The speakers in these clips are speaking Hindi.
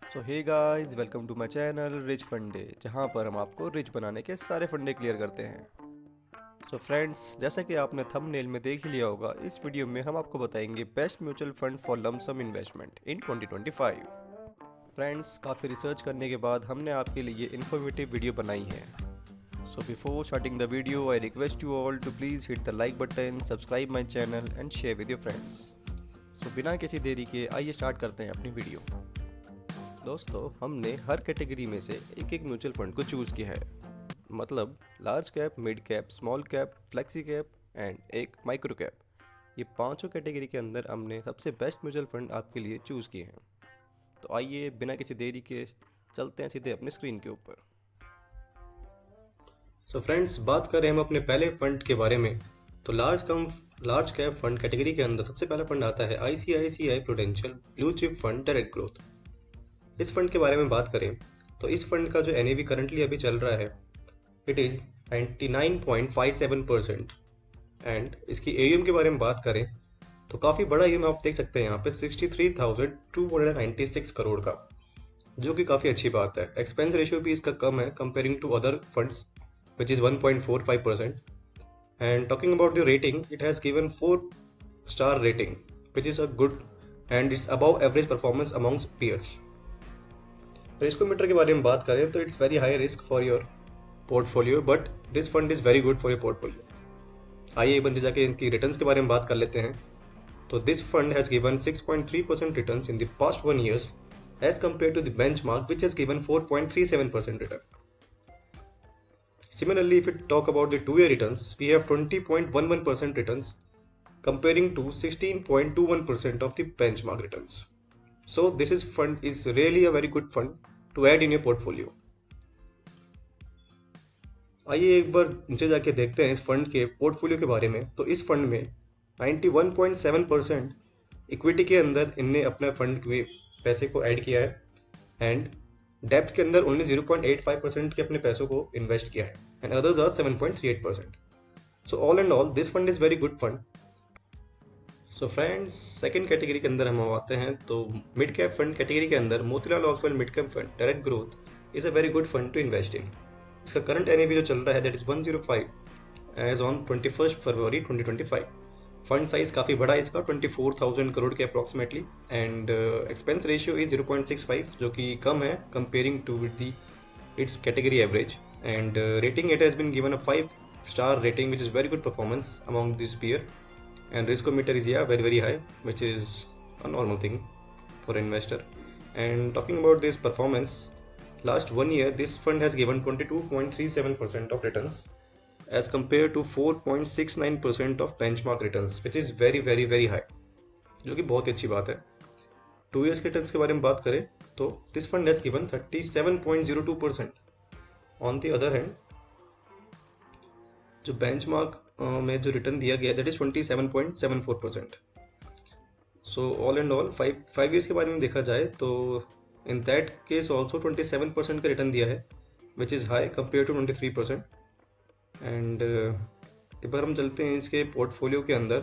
So hey guys, welcome to my channel rich फंडे, जहां पर हम आपको रिच बनाने के सारे फंडे क्लियर करते हैं। सो फ्रेंड्स, जैसा कि आपने थंबनेल में देख ही लिया होगा, इस वीडियो में हम आपको बताएंगे best mutual fund for lump sum investment in 2025। Friends, काफ़ी रिसर्च करने के बाद हमने आपके लिए इन्फॉर्मेटिव वीडियो बनाई है। So before starting the video, I request you all to please hit the like button, subscribe my channel and share with your friends. So बिना किसी देरी के आइए स्टार्ट करते हैं अपनी वीडियो। दोस्तों, हमने हर कैटेगरी में से एक एक म्यूचुअल फंड को चूज़ किया है। मतलब large cap, mid cap, small cap, flexi cap and एक माइक्रो कैप। ये पांचों कैटेगरी के अंदर हमने सबसे बेस्ट म्यूचुअल फंड आपके लिए चूज़ किए हैं। तो आइए बिना किसी देरी के चलते हैं सीधे अपने स्क्रीन के ऊपर। सो फ्रेंड्स, बात करें हम अपने पहले फंड के बारे में तो लार्ज कैप फंड कैटेगरी के अंदर सबसे पहला फंड आता है ICICI prudential blue chip fund direct growth. इस फंड के बारे में बात करें तो इस फंड का जो NAV करंटली अभी चल रहा है इट इज़ 99.57%। एंड इसकी AUM के बारे में बात करें तो काफ़ी बड़ा AUM आप देख सकते हैं यहाँ पे 63,296 करोड़ का, जो कि काफ़ी अच्छी बात है। एक्सपेंस रेशियो भी इसका कम है comparing to other funds which is 1.45%. And talking about the rating, it has given 4-star rating, which is a good and it's above average performance amongst peers. Riskometer के बारे में बात करें तो it's very high risk for your portfolio, but this fund is very good for your portfolio. आइए एक बार जाके इनकी रिटर्न्स के बारे में बात कर लेते हैं। तो this fund has given 6.3% returns in the past 1 years as compare to the benchmark which has given 4.37% return. Similarly, if we talk about the 2-year returns, we have 20.11% returns comparing to 16.21% of the benchmark returns. So this fund is really a very good fund to add in your portfolio. आइए एक बार नीचे जाके देखते हैं इस फंड के पोर्टफोलियो के बारे में। तो इस फंड में 91.7% इक्विटी के अंदर इनने अपने फंड के पैसे को ऐड किया है एंड डेप्थ के अंदर ओनली 0.85% के अपने पैसों को इन्वेस्ट किया है and others are 7.38%। So all and all this fund is very good fund. So friends, second category के अंदर हम आते हैं तो मिड कैप फंड कैटेगरी के अंदर Motilal Oswal mid cap fund direct growth is a very good fund to invest in. इसका करंट NAV जो चल रहा है that is 105 as on 21 February 2025। Fund size काफ़ी बड़ा है इसका, 24,000 करोड़ के approximately and expense ratio is 0.65, जो कि कम है comparing to the its category average. And rating it has been given a 5-star rating, which is very good performance among this peer. And riskometer is very high, which is a normal thing for investor. And talking about this performance, last 1 year this fund has given 22.37% of returns as compared to 4.69% of benchmark returns, which is very high, जो कि बहुत ही अच्छी बात है। 2 years के रिटर्न्स के बारे में बात करें तो this fund has given 37.02%। On the other hand जो बेंचमार्क में जो रिटर्न दिया गया that is 27.74%। So all and all 5 years के बारे में देखा जाए तो इन दैट केस ऑल्सो 27% का रिटर्न दिया है, which is high compare to 23%। And एक बार हम चलते हैं इसके पोर्टफोलियो के अंदर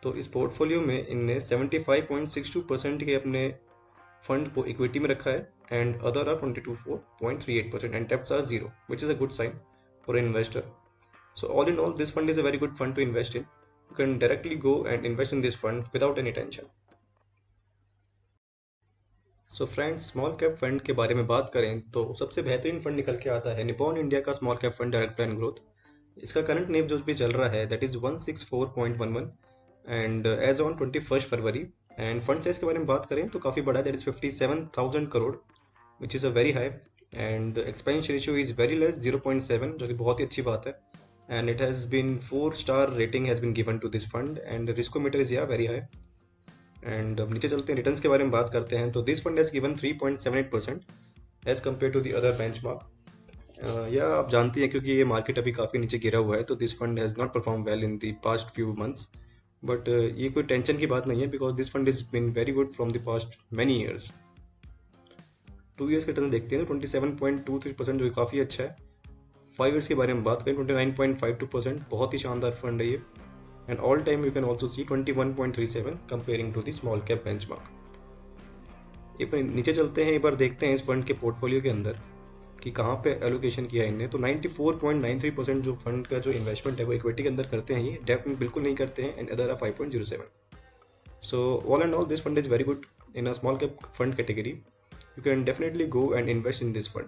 तो इस पोर्टफोलियो में इनने 75.62% के अपने फंड को इक्विटी में रखा है and other are 22.38% and debts are 0, which is a good sign for an investor. So all in all, this fund is a very good fund to invest in. You can directly go and invest in this fund without any tension. So friends, small cap fund के बारे में बात करें तो सबसे बेहतरीन फंड निकल के आता है निपॉन इंडिया का small cap fund direct plan growth. इसका करंट नेम जो भी चल रहा है that is 164.11 and as on 21 February. And fund size के बारे में बात करें तो काफ़ी बड़ा है, that is 57,000 crore, which is a very high. And expense ratio is very less, 0.7, जो कि बहुत ही अच्छी बात है। And it has been 4-star rating has been given to this fund and riskometer is very high. And अब नीचे चलते हैं रिटर्न्स के बारे में बात करते हैं तो this fund has given 3.78% as compare to the other benchmark. या आप जानती हैं क्योंकि ये मार्केट अभी काफ़ी नीचे गिरा हुआ है तो this fund has not perform well in the past few months, but ये कोई टेंशन की बात नहीं है because this fund is been very good from the past many years. 2 years के रिटर्न देखते हैं तो 27.23%, जो काफ़ी अच्छा है। 5 years के बारे में बात करें 29.52%, बहुत ही शानदार फंड है ये। And all time you can also see 21.37 comparing to the small cap benchmark. एक बार नीचे चलते हैं, एक बार देखते हैं इस फंड के पोर्टफोलियो के अंदर कि कहाँ पे एलोकेशन किया है इनने। तो 94.93% जो फंड का जो इन्वेस्टमेंट है वो इक्विटी के अंदर करते हैं, ये डेब्ट में बिल्कुल नहीं करते हैं, and other are 5.07। So all and all, this fund is very good in a small cap fund category. You can definitely go and invest in this fund.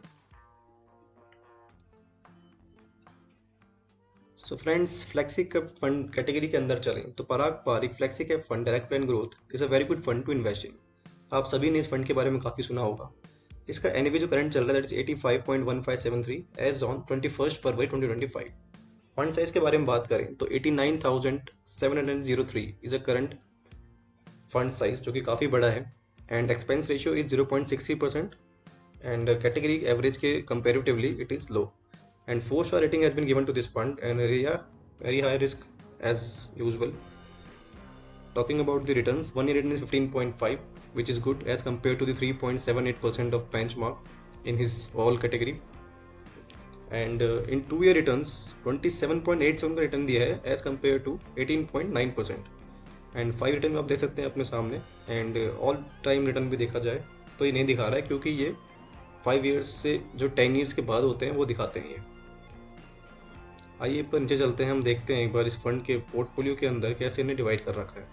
So friends, flexi cap fund category के अंदर चलें तो Parag Parikh flexi cap fund direct plan growth is a very good fund to invest in. आप सभी ने इस फंड के बारे में काफ़ी सुना होगा। इसका एनएवी जो करंट चल रहा है that is 85.1573 as on 21 February 2025। Fund size के बारे में बात करें तो 89,703 is a current fund size, जो कि काफ़ी बड़ा है, and expense ratio is 0.63%, and category average के comparatively it is low, and 4-star rating has been given to this fund, and very high risk as usual. Talking about the returns, 1 year return is 15.5, which is good as compared to the 3.78% of benchmark in his all category, and in 2 year returns 27.87 का रिटर्न दिया है as compared to 18.9%, and 5 return में आप देख सकते हैं अपने सामने, एंड ऑल टाइम रिटर्न भी देखा जाए तो ये नहीं दिखा रहा है, क्योंकि ये 5 ईयर्स से जो 10 ईयर्स के बाद होते हैं वो दिखाते हैं ये। आइए पर नीचे चलते हैं, हम देखते हैं एक बार इस फंड के पोर्टफोलियो के अंदर कैसे इन्हें डिवाइड कर रखा है।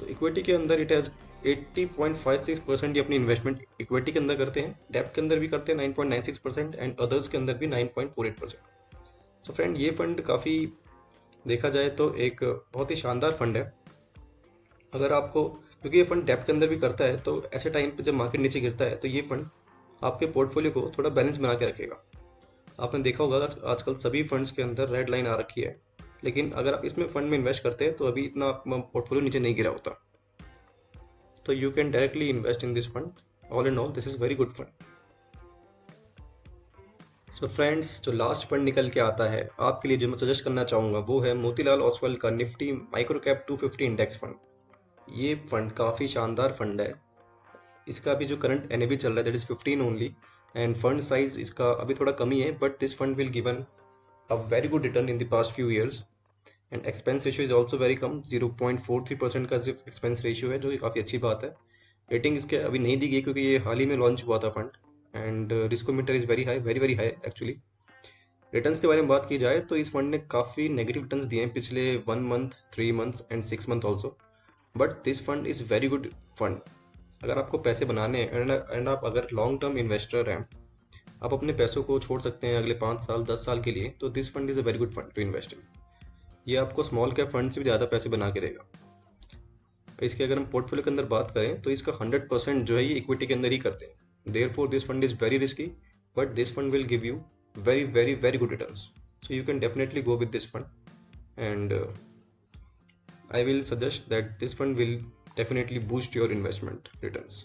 तो इक्विटी के अंदर इट हैज़ 80.56% ये अपनी इन्वेस्टमेंट इक्विटी के अंदर करते हैं, डेब्ट के अंदर भी करते हैं 9.96%, एंड अदर्स के अंदर भी 9.48%। तो फ्रेंड, ये फंड काफ़ी देखा जाए तो एक बहुत ही शानदार फंड है। अगर आपको, क्योंकि ये फंड डेप्थ के अंदर भी करता है, तो ऐसे टाइम पे जब मार्केट नीचे गिरता है तो ये फंड आपके पोर्टफोलियो को थोड़ा बैलेंस बना के रखेगा। आपने देखा होगा आजकल सभी फंड्स के अंदर रेड लाइन आ रखी है, लेकिन अगर आप इसमें फंड में इन्वेस्ट करते हैं तो अभी इतना आपका पोर्टफोलियो नीचे नहीं गिरा होता। तो you can directly invest in this fund. All and all this is very good fund. So friends, जो लास्ट फंड निकल के आता है आपके लिए, जो मैं सजेस्ट करना चाहूँगा वो है मोतीलाल ओसवाल का Nifty micro cap 250 index fund. ये फंड काफ़ी शानदार फंड है। इसका अभी जो करंट एनएवी चल रहा है that is 15 only, and fund size इसका अभी थोड़ा कम ही है, but this fund will given a very good return in the past few years, and expense ratio is also very कम, 0.43% का सिर्फ एक्सपेंस रेशियो है, जो कि काफ़ी अच्छी बात है। रेटिंग इसके अभी नहीं दी गई क्योंकि ये हाल ही में लॉन्च हुआ था fund, and riskometer is very high, very very high actually. Returns के बारे में बात की जाए तो इस फंड ने काफ़ी नेगेटिव रिटर्न्स दिए हैं पिछले 1 month, 3 months and 6 month also, but this fund is very good fund. अगर आपको पैसे बनाने हैं एंड आप अगर लॉन्ग टर्म इन्वेस्टर हैं, आप अपने पैसों को छोड़ सकते हैं अगले 5 साल 10 साल के लिए, तो this fund is a very good fund to invest in. ये आपको स्मॉल कैप फंड से भी ज़्यादा पैसे बना के देगा। इसके अगर हम पोर्टफोलियो के अंदर बात करें तो इसका 100% जो है ये इक्विटी के अंदर ही करते हैं। Therefore this fund is very risky, but this fund will give you very very very good returns, so you can definitely go with this fund, and I will suggest that this fund will definitely boost your investment returns.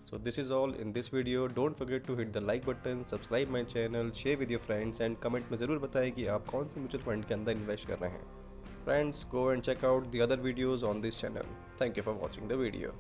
So this is all in this video. Don't forget to hit the like button, subscribe my channel, share with your friends and comment में ज़रूर बताएं कि आप कौन से म्यूचुअल फंड के अंदर इन्वेस्ट कर रहे हैं. Friends, go and check out the other videos on this channel. Thank you for watching the video.